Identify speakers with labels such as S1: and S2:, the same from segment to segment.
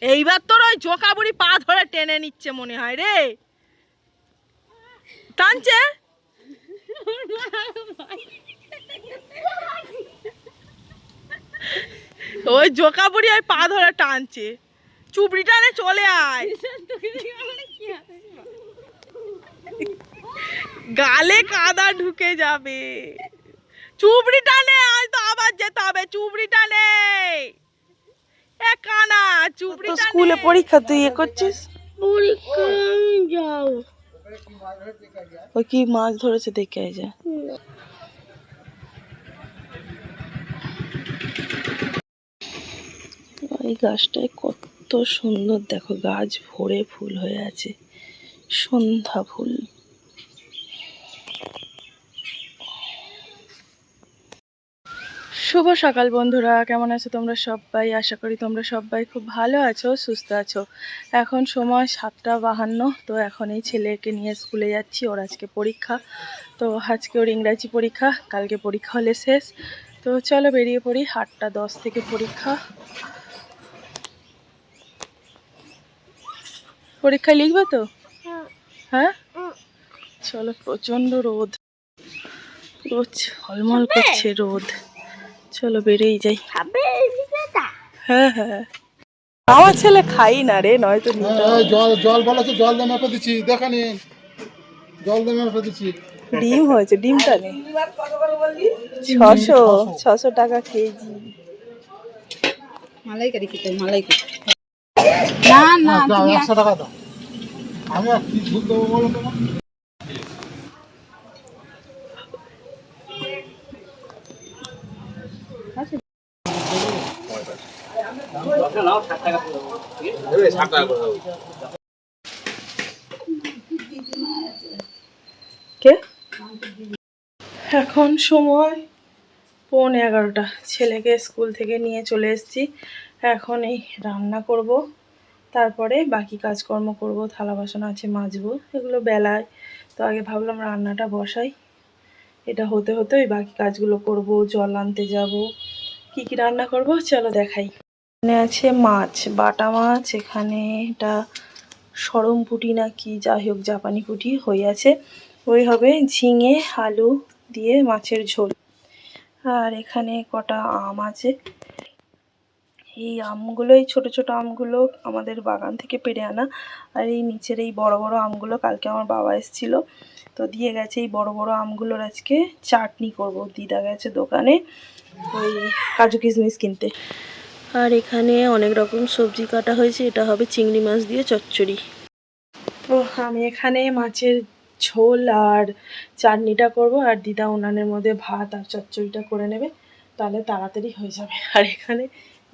S1: এইবার তোর ওই জোকা বুড়ি পা ধরে টেনে নিচ্ছে মনে হয় রে, টানছে। ওই জোকা বুড়ি ওই পা ধরে টানছে, চুবড়ি টানে চলে আয়, গালে কাদা ঢুকে যাবে। চুবড়ি টানে, আজ তো আবার যেতে হবে, চুবড়ি টানে। এ কানা চুবড়ি টানে। স্কুলে পরীক্ষা, তুই ইয়ে করছিস? পরীক্ষা যাও। ওই কি মাছ ধরেছে দেখে যা। এই গাছটায় কত সুন্দর, দেখো গাছ ভরে ফুল হয়ে আছে, সন্ধ্যা ফুল। শুভ সকাল বন্ধুরা, কেমন আছো তোমরা সবাই? আশা করি তোমরা সবাই খুব ভালো আছো, সুস্থ আছো। এখন সময় 7:52। তো এখন এই ছেলেকে নিয়ে স্কুলে যাচ্ছি, ওর আজকে পরীক্ষা। তো আজকে ওর ইংরাজি পরীক্ষা, কালকে পরীক্ষা হলে শেষ। তো চলো বেরিয়ে পড়ি, 8:10 থেকে পরীক্ষা। পরীক্ষায় লিখবে তো? হ্যাঁ চলো। প্রচণ্ড রোদ, পুরো ঝলমল করছে রোদ। চলো বেরিয়ে যাই। হ্যাঁ হ্যাঁ, আমার ছেলে খাই না রে, নয়তো
S2: জল জল বলেছে, জল দিয়ে মেপে দিচ্ছি, দেখে নিন, জল দিয়ে মেপে দিচ্ছি।
S1: ডিম হয়েছে, ডিমটা নেই। 600 টাকা কেজি।
S3: মালাইকারি খেতে মালাইকারি।
S2: না না, 100 টাকা দাও। আমি আর কি দুধ দেবো বলো তোমার?
S1: কে? এখন সময় 11:15। ছেলেকে স্কুল থেকে নিয়ে চলে এসেছি। এখন এই রান্না করব, তারপরে বাকি কাজকর্ম করব। থালা বাসন আছে মাজবো, এগুলো বেলায়। তো আগে ভাবলাম রান্নাটা বসাই, এটা হতে হতে ওই বাকি কাজগুলো করব। জল আনতে যাব, কি কি রান্না করব চলো দেখাই। এখানে আছে মাছ, বাটা মাছ। এখানে এটা সরম পুঁটি না কি, যাই হোক জাপানি পুঁটি হয়ে আছে, ওই হবে ঝিঙে আলু দিয়ে মাছের ঝোল। আর এখানে কটা আম আছে। এই আমগুলো, এই ছোট ছোট আমগুলো আমাদের বাগান থেকে পেড়ে আনা। আর এই নিচের এই বড় বড় আমগুলো কালকে আমার বাবা এসেছিল, তো দিয়ে গেছে। এই বড় বড় আমগুলোর আজকে চাটনি করব। দিদা গেছে দোকানে ওই কাজু কিশমিশ কিনতে। আর এখানে অনেক রকম সবজি কাটা হয়েছে, এটা হবে চিংড়ি মাছ দিয়ে চচ্চড়ি। তো আমি এখানে মাছের ঝোল আর চাটনিটা করব, আর দিদা উনানের মধ্যে ভাত আর চচ্চড়িটা করে নেবে, তাহলে তাড়াতাড়ি হয়ে যাবে। আর এখানে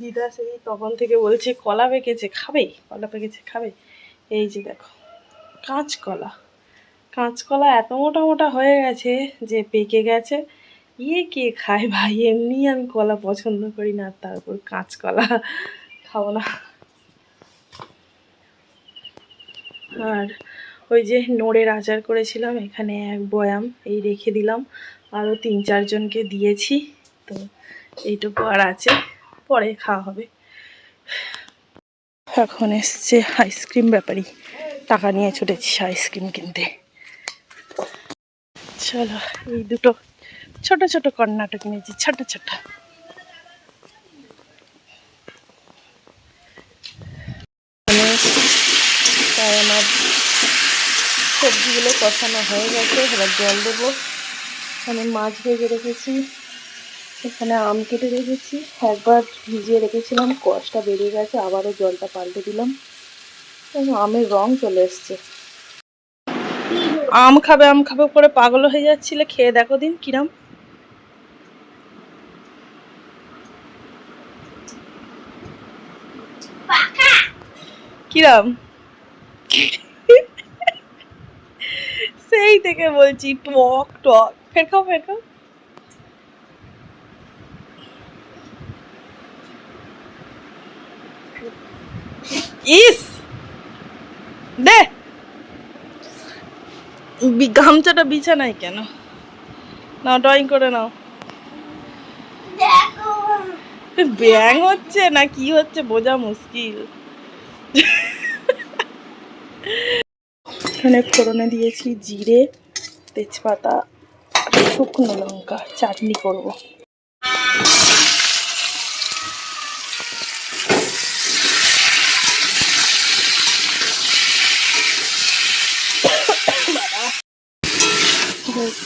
S1: দিদা সেই তখন থেকে বলছে কলা পেকেছে খাবে, কলা পেকেছে খাবে। এই যে দেখো কাঁচকলা, কাঁচকলা এত মোটা মোটা হয়ে গেছে যে পেকে গেছে। ইয়ে কে খায় ভাই, এমনি আমি কলা পছন্দ করি না, তারপর কাঁচকলা খাবো না। আর ওই যে নোড়ের আচার করেছিলাম, এখানে 1 বয়াম এই রেখে দিলাম, আরও 3-4 জনকে দিয়েছি। তো এইটুকু আর আছে, পরে খাওয়া হবে। এখন এসছে আইসক্রিম ব্যাপারী, টাকা নিয়ে ছুটেছি আইসক্রিম কিনতে। চলো, এই দুটো ছোট ছোট কর্নাটক নিয়েছি, ছোট ছোট। তাই আমার সবজিগুলো কষানো হয়ে গেছে, এবার জল দেবো। এখানে মাছ ভেজে রেখেছি, এখানে আম কেটে রেখেছি। একবার ভিজিয়ে রেখেছিলাম, কষটা বেরিয়ে গেছে, আবারও জলটা পাল্টে দিলাম। আমের রং চলে এসছে। আম খাবে আম খাবে করে পাগল হয়ে যাচ্ছিলে, খেয়ে দেখো দিন কিরাম। কিরাম সেই থেকে বলছি টক টক, ফের খাও ফের খাও। ইস দে, গামছাটা বিছানায় কেন? নাও ড্রয়িং করে নাও। ব্যাং হচ্ছে না কি হচ্ছে বোঝা মুশকিল। এখানে ফোড়নে দিয়েছি জিরে, তেজপাতা, শুকনো লঙ্কা, চাটনি করব।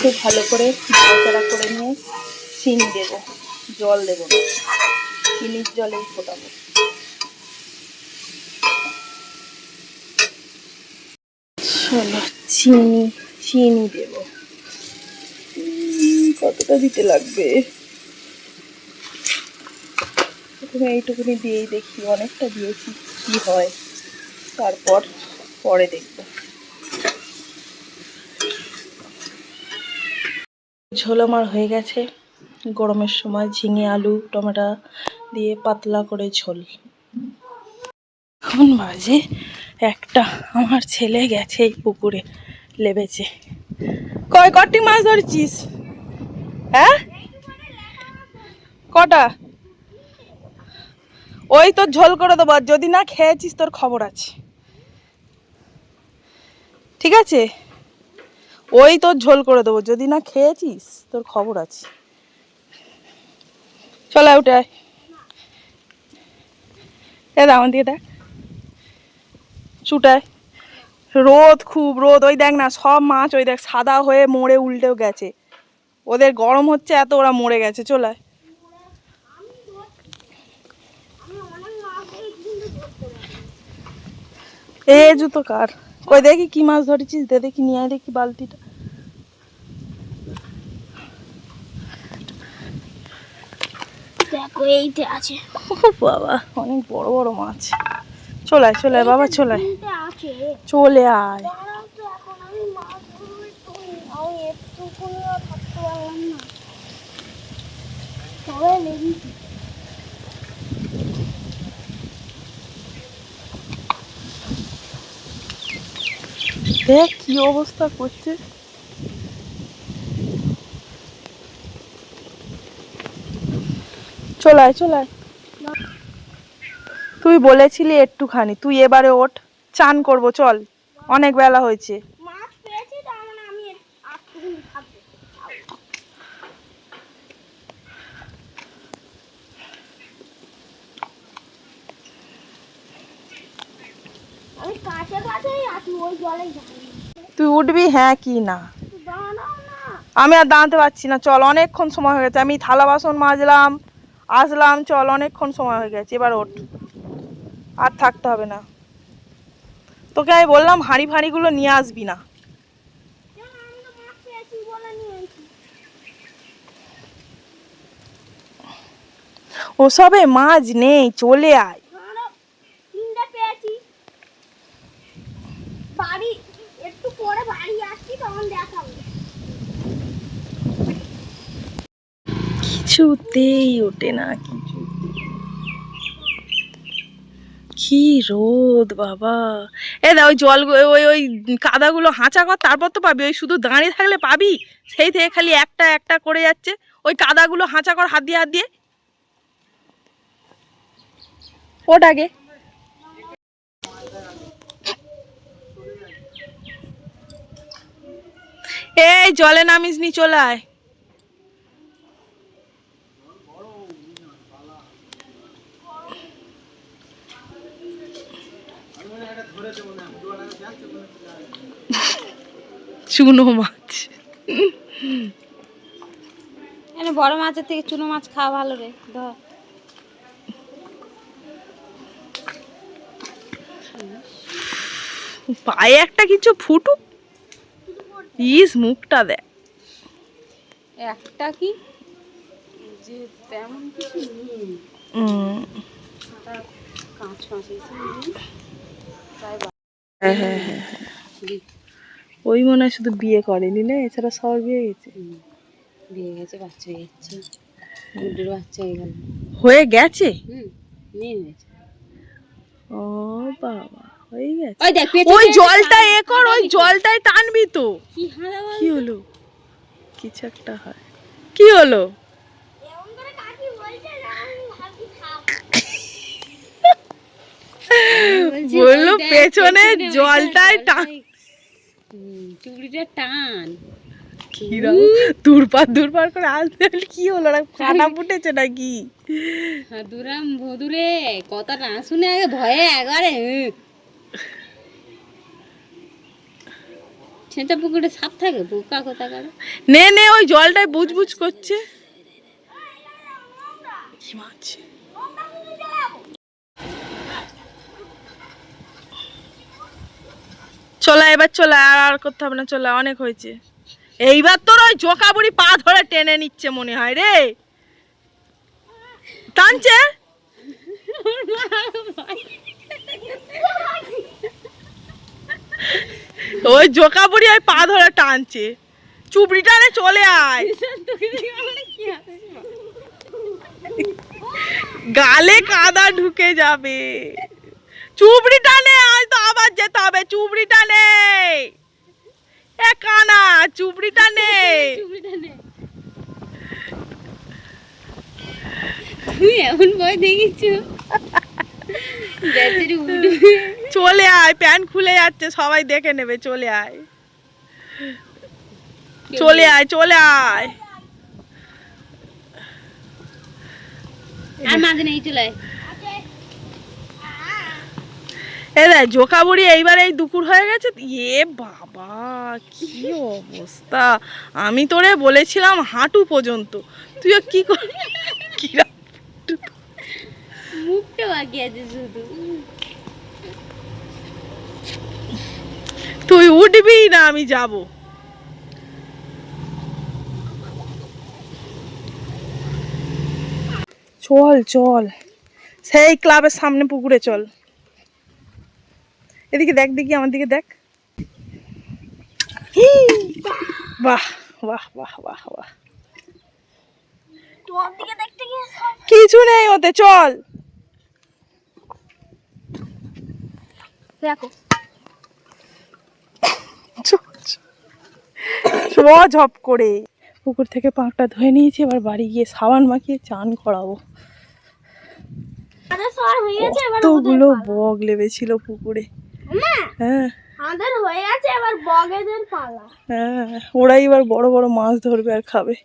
S1: একটু ভালো করে নাড়াচাড়া করে নিয়ে চিনি দেব, জল দেব না, চিনির জলেই ফোটাবো। চলো চিনি দেব। কতটা দিতে লাগবে? প্রথমে এইটুকুনি দিয়েই দেখি, অনেকটা দিয়েছি কি হয়, তারপর পরে দেখব। ঝোল আমার হয়ে গেছে। গরমের সময় ঝিঙে আলু টমেটো দিয়ে পাতলা করে ঝোল। এখন বাজে 1টা। আমার ছেলে গেছে এই পুকুরে, লেবেছে। কটি মাছ ধরেছিস? হ্যাঁ, কটা? ওই তোর ঝোল করে দেবো, যদি না খেয়েছিস তোর খবর আছে, ঠিক আছে? ওই তোর ঝোল করে দেবো, যদি না খেয়েছিস তোর খবর আছে। চল উঠে আয়। আমার দিকে দেখ, ছুটায়। রোদ, খুব রোদ। ওই দেখ না, সব মাছ ওই দেখ সাদা হয়ে মরে উল্টেও গেছে। ওদের গরম হচ্ছে এত, ওরা মরে গেছে। চলায়। এ জুতো কার? কই দেখি কি মাছ ধরেছিস, দে দেখি, নিয়ে আয় দেখি বালতিটা।
S3: দেখো এইটা আছে।
S1: ও বাবা, অনেক বড় বড় মাছ। চলায় চলায় বাবা, চলায়, চলে আয়।
S3: এখন আমি মাছ ধরবো, আমি একটু করে থাকতে পারলাম না, সবাই লেগেছি।
S1: দেখ কি অবস্থা করছে। চলায় চলায়। তুই বলেছিলি একটুখানি, তুই এবারে ওঠ, চান করবো, চল, অনেক বেলা হয়েছে।
S3: মাছ পেয়েছি, তার মানে আমি আটটুকুনি থাকবো। আমি কাছেই আছি, ওই জলেই যাই।
S1: তুই উঠবি হ্যাঁ কি না?
S3: দাঁড়াও না।
S1: আমি আর দাঁড়াতে পারছি না, চল, অনেকক্ষণ সময় হয়ে গেছে। আমি থালা বাসন মাজলাম, আসলাম, চল, অনেকক্ষণ সময় হয়ে গেছে, এবার ওঠ, আর থাকতে হবে না। তোকে আমি বললাম হাঁড়ি ফাঁড়িগুলো নিয়ে আসবি না।
S3: আমি তো মাছ পেয়েছি বলে নিয়েছি।
S1: ওসবে মাছ নেই, চলে আয়।
S3: ধরো, 3টে পেয়েছি। বাড়ি একটু পরে বাড়ি আসছি, তখন দেখাবো।
S1: কিছুতেই ওঠে না, কিছু। কি রোদ বাবা! এ দা, ওই জল, ওই ওই কাদাগুলো হাঁচা কর, তারপর তো পাবি। ওই শুধু দাঁড়িয়ে থাকলে পাবি? সেই থেকে খালি একটা একটা করে যাচ্ছে। ওই কাদাগুলো হাঁচা কর, হাত দিয়ে হাত দিয়ে। ওটাকে এই জলে নামিস নি, চলে আয়। চুনো মাছ।
S3: এখানে বড় মাছের থেকে চুনো মাছ খাওয়া ভালো রে। ধর,
S1: পায়ে একটা কিছু ফুটুক, ইস মুখটা দেখ।
S3: একটা কি যে তেমন কিছু নেই, কাঁচ ফাঁস এসে নেই, তাই
S1: হ্যাঁ হ্যাঁ হ্যাঁ, ওই মনে হয় শুধু বিয়ে করেনি না, এছাড়া সবার বিয়ে গেছে।
S3: বিয়ে গেছে, বাচ্চা হয়ে যাচ্ছে, গুড্ডুর বাচ্চা হয়ে গেল।
S1: হয়ে গেছে?
S3: মেয়ে হয়েছে।
S1: ও বাবা, হয়ে গেছে।
S3: ওই দেখ,
S1: ওই জলটা এ কর, ওই জলটাই টানবি তো।
S3: কি হাঁদা বল,
S1: কি হলো? কিছু একটা হয়। কি হলো?
S3: এমন করে কাকি বলছে, আমি ভাবছি খাবো।
S1: বললো পেছনে জলটাই টান,
S4: চুড়িটা টান।
S1: কিরম দূরপার করে আসতে হলে কি হলো, না কাটা ফুটেছে নাকি?
S4: দুরাম ভদুরে কথা না শুনে আগে ভয়ে একবারে ছেঁচা পুকুরে সাপ থাকে, বোকা কোথা করে।
S1: নে ওই জলটাই বুজবুজ করছে। কি মাছ? চলা এবার চলা, আর করতে হবে না, চলা অনেক হয়েছে। এইবার তোর ওই জোকা বুড়ি পা ধরে টেনে নিচ্ছে মনে হয় রে, টানছে। ওই জোকা বুড়ি ওই পা ধরে টানছে, চুবড়ি টানে চলে আয়, গালে কাদা ঢুকে যাবে। চুবড়ি টানে, আজ তো আবার যেতে হবে, চুবড়ি টানে এ কানা, চুবড়ি টানে।
S4: তুই এমন ভয় দেখিস,
S1: চলে আয়, প্যান্ট খুলে যাচ্ছে, সবাই দেখে নেবে, চলে আয় চলে আয় চলে আয়।
S4: আর মাঝে নেই, চলে আয়।
S1: এ দেখ জোকা বুড়ি এইবার এই দুপুর হয়ে গেছে। এ বাবা কি অবস্থা, আমি তোরে বলেছিলাম হাঁটু পর্যন্ত, তুইও কি
S4: মুখটা বাকি আছে শুধু।
S1: তুই উঠবি না আমি যাব। চল চল, সেই ক্লাবের সামনে পুকুরে চল। এদিকে দেখ, দেখি আমার দিকে দেখ। বাহ বাহ বাহ বাহ বাহ,
S3: তোমার দিকে দেখতে গিয়ে
S1: কিছু নেই ওতে, চল।
S3: দেখো
S1: ঝপ করে পুকুর থেকে পাঁকটা ধুয়ে নিয়েছি, এবার বাড়ি গিয়ে সাবান মাখিয়ে চান করাবো।
S3: আমাদের সবার হয়ে গেছে, এবার
S1: কতগুলো বগ লেবেছিল পুকুরে। হ্যাঁ
S3: আমাদের হয়ে গেছে, এবার বগেদের পালা।
S1: হ্যাঁ, ওরাই এবার বড় বড় মাছ ধরবে আর খাবে।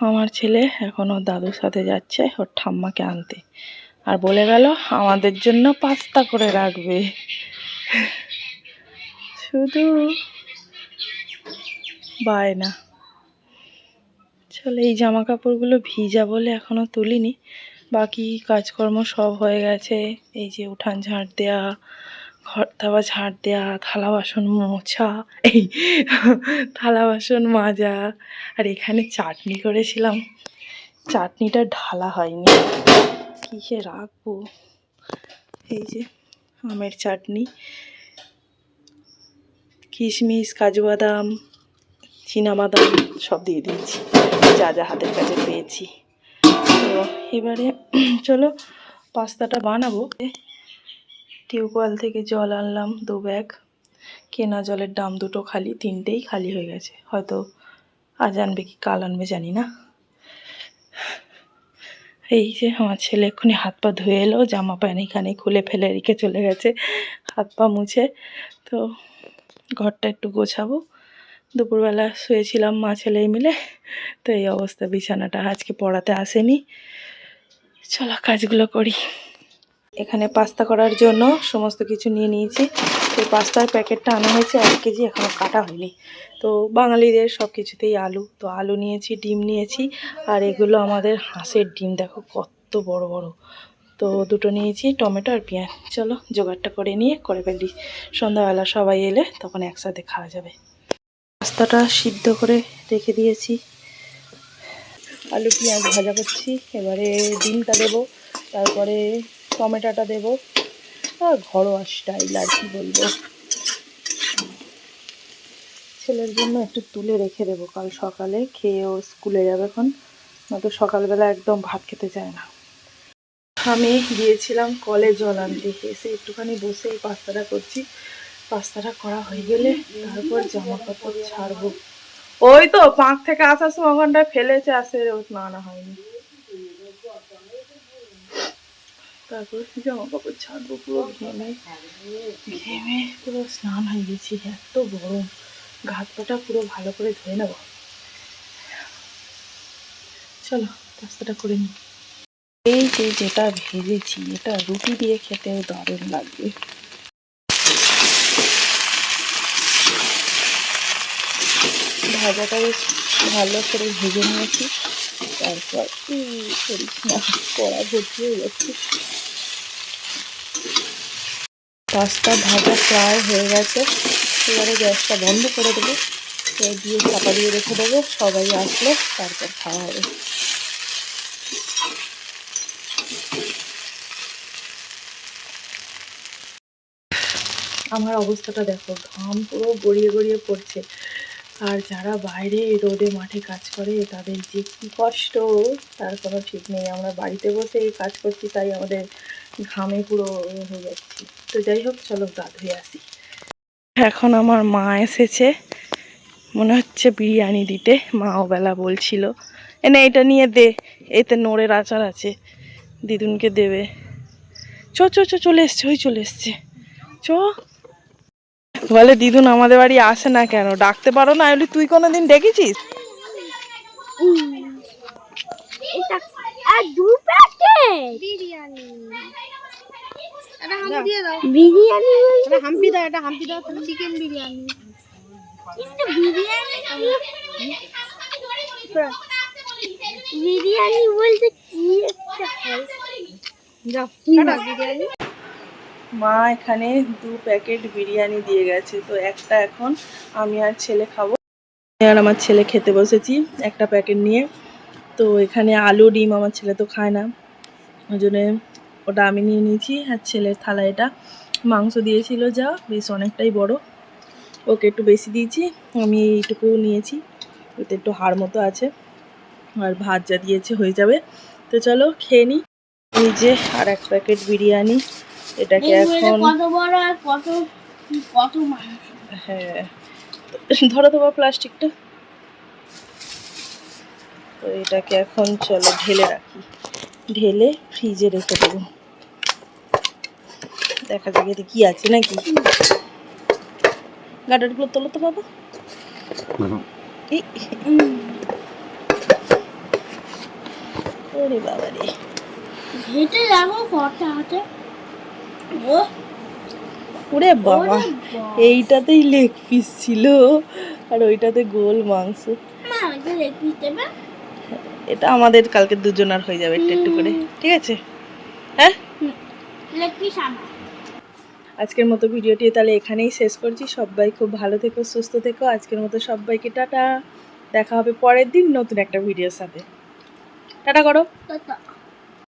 S1: আমার ছেলে এখন ওর দাদুর সাথে যাচ্ছে ওর ঠাম্মাকে আনতে, আর বলে গেল আমাদের জন্য পাস্তা করে রাখবে। শুধু বায়না। চলে, এই জামা কাপড়গুলো ভিজা বলে এখনো তুলিনি, বাকি কাজকর্ম সব হয়ে গেছে। এই যে উঠান ঝাড় দেয়া, ঘর দাবা ঝাড় দেয়া, থালা বাসন মোছা, এই থালা বাসন মাজা। আর এখানে চাটনি করেছিলাম, চাটনিটা ঢালা হয়নি, কিসে রাখবো। এই যে আমের চাটনি, কিশমিশ, কাজু বাদাম, চীনাবাদাম সব দিয়ে দিয়েছি, যা যা হাতের কাছে পেয়েছি। তো এবারে চলো পাস্তাটা বানাবো। টিউবওয়েল থেকে জল আনলাম 2 ব্যাগ, কেনা জলের দাম দুটো খালি, 3টেই খালি হয়ে গেছে, হয়তো আজ আনবে কি কাল আনবে জানি না। এই যে আমার ছেলে এক্ষুনি হাত পা ধুয়ে এলো, জামা প্যান্ট এখানে খুলে ফেলে রেখে চলে গেছে হাত পা মুছে। তো ঘরটা একটু গোছাবো, দুপুরবেলা শুয়েছিলাম মা ছেলেই মিলে, তো এই অবস্থা, বিছানাটা আজকে পড়াতে আসেনি। চলো কাজগুলো করি। এখানে পাস্তা করার জন্য সমস্ত কিছু নিয়ে নিয়েছি। এই পাস্তার প্যাকেটটা আনা হয়েছে 1 কেজি, এখনও কাটা হয়নি। তো বাঙালিদের সব কিছুতেই আলু, তো আলু নিয়েছি, ডিম নিয়েছি, আর এগুলো আমাদের হাঁসের ডিম, দেখো কত বড় বড়। তো দুটো নিয়েছি, টমেটো আর পেঁয়াজ। চলো জোগাড়টা করে নিয়ে করে ফেলি, সন্ধ্যাবেলা সবাই এলে তখন একসাথে খাওয়া যাবে। পাস্তাটা সিদ্ধ করে রেখে দিয়েছি, আলু পেঁয়াজ ভাজা করছি, এবারে ডিমটা দেবো, তারপরে টমেটোটা দেবো, আর ঘরোয়া স্টাইল আর কি বলবো। ছেলের জন্য একটু তুলে রেখে দেবো, কাল সকালে খেয়ে ও স্কুলে যাবে, এখন নয়তো সকালবেলা একদম ভাত খেতে চায় না। আমি গিয়েছিলাম কলে জল আনতে, এসে একটুখানি বসে এই পাস্তাটা করছি। পাস্তাটা করা হয়ে গেলে তারপর জামা কাপড় ছাড়বো, ওই তো পাঁক থেকে আসার সময় ওখানটায় ফেলেছে, আসে স্নান হয়নি। তারপর জামা কাপড় ছাড়বো, পুরো ঘেমে ঘেমে পুরো স্নান হয়ে গেছি, এত গরম। ঘাট পাটা পুরো ভালো করে ধুয়ে নেবো। চলো পাস্তাটা করে নিই। এই যে যেটা ভেজেছি এটা রুটি দিয়ে খেতেও দারুণ লাগবে। ভাজাটা বেশ ভালো করে ভেজে নিয়েছি। তারপর করিস না, কড়া ভর্তি হয়ে যাচ্ছে। পাস্তা ভাজা প্রায় হয়ে গেছে, এবারে গ্যাসটা বন্ধ করে দেবো, দিয়ে চাপা দিয়ে রেখে দেবো। সবাই আসলে তারপর খাওয়া হবে। আমার অবস্থাটা দেখো, ঘাম পুরো গড়িয়ে গড়িয়ে পড়ছে। আর যারা বাইরে রোদে মাঠে কাজ করে তাদের যে কী কষ্ট তার কোনো ঠিক নেই। আমরা বাড়িতে বসে এই কাজ করছি, তাই আমাদের ঘামে পুরো হয়ে যাচ্ছি। তো যাই হোক, চলো গা ধুয়ে আসি। এখন আমার মা এসেছে, মনে হচ্ছে বিরিয়ানি দিতে। মা ওবেলা বলছিল এনে এটা নিয়ে দে, এতে নোড়ের আচার আছে, দিদুনকে দেবে। চলে এসছে, ওই চলে এসছে। চ বলে দিদুন আমাদের বাড়ি আসে না কেন, ডাকতে পারো না? বলি তুই কোনোদিন ডেকেছিস?
S3: এটা আর 2 প্যাকেট বিরিয়ানি। এটা হাম্পি দিয়ে দাও। বিরিয়ানি এটা হাম্পি দাও, এটা হাম্পি দাও, চিকেন বিরিয়ানি। কিন্তু বিরিয়ানি বিরিয়ানি বলতে কি একটা হয়? যাও কাটা বিরিয়ানি।
S1: মা এখানে 2 প্যাকেট বিরিয়ানি দিয়ে গেছে, তো একটা এখন আমি আর ছেলে খাবো। আমি আর আমার ছেলে খেতে বসেছি একটা প্যাকেট নিয়ে। তো এখানে আলু ডিম আমার ছেলে তো খায় না, ওই জন্যে ওটা আমি নিয়ে নিয়েছি। আর ছেলের থালা এটা, মাংস দিয়েছিল যা বেশ অনেকটাই বড়, ওকে একটু বেশি দিয়েছি, আমি এইটুকু নিয়েছি। ওতে একটু হাড় মতো আছে। আর ভাত যা দিয়েছে হয়ে যাবে। তো চলো খেয়ে নিই। এই যে আর 1 প্যাকেট বিরিয়ানি, এটাকে এখন
S3: কত বড় আর কত কত মাংস।
S1: হ্যাঁ ধরো তোমার প্লাস্টিকটা। তো এটাকে এখন চলো ঢেলে রাখি, ঢেলে ফ্রিজে রেখে দেবো। দেখা যাক এতে কি আছে নাকি। গাডারগুলো তোলো তো বাবা। ওরে বাবা রে,
S3: ঘেটে দেখো কটা আছে।
S1: ওরে বাবা, এইটাতেই লেগ পিস ছিল আর ওইটাতে গোল মাংস।
S3: মা এটা লেগ পিস দেবে?
S1: এটা আমাদের কালকে দুজনার হয়ে যাবে একটু একটু করে, ঠিক আছে? হ্যাঁ,
S3: লেগ পিস আমার।
S1: আজকের মতো ভিডিওটি তাহলে এখানেই শেষ করছি। সবাই খুব ভালো থেকো, সুস্থ থেকো। আজকের মতো সবাইকে টাটা। দেখা হবে পরের দিন নতুন একটা ভিডিওর সাথে। টাটা করো।
S3: টাটা।